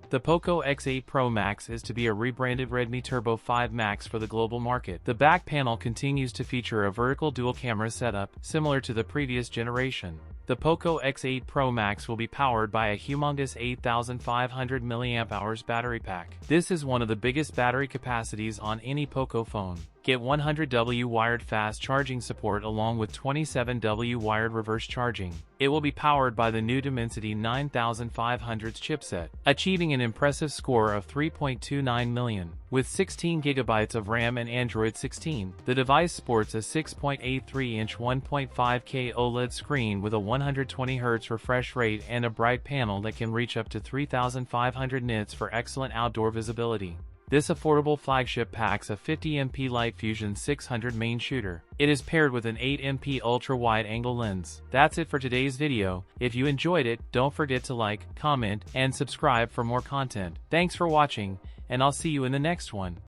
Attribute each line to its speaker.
Speaker 1: The POCO X8 Pro Max is to be a rebranded Redmi Turbo 5 Max for the global market. The back panel continues to feature a vertical dual-camera setup, similar to the previous generation. The POCO X8 Pro Max will be powered by a humongous 8,500 mAh battery pack. This is one of the biggest battery capacities on any POCO phone. Get 100W wired fast charging support along with 27W wired reverse charging. It will be powered by the new Dimensity 9500's chipset, achieving an impressive score of 3.29 million. With 16GB of RAM and Android 16, the device sports a 6.83-inch 1.5K OLED screen with a 120Hz refresh rate and a bright panel that can reach up to 3,500 nits for excellent outdoor visibility. This affordable flagship packs a 50MP Light Fusion 600 main shooter. It is paired with an 8MP ultra-wide-angle lens. That's it for today's video. If you enjoyed it, don't forget to like, comment, and subscribe for more content. Thanks for watching, and I'll see you in the next one.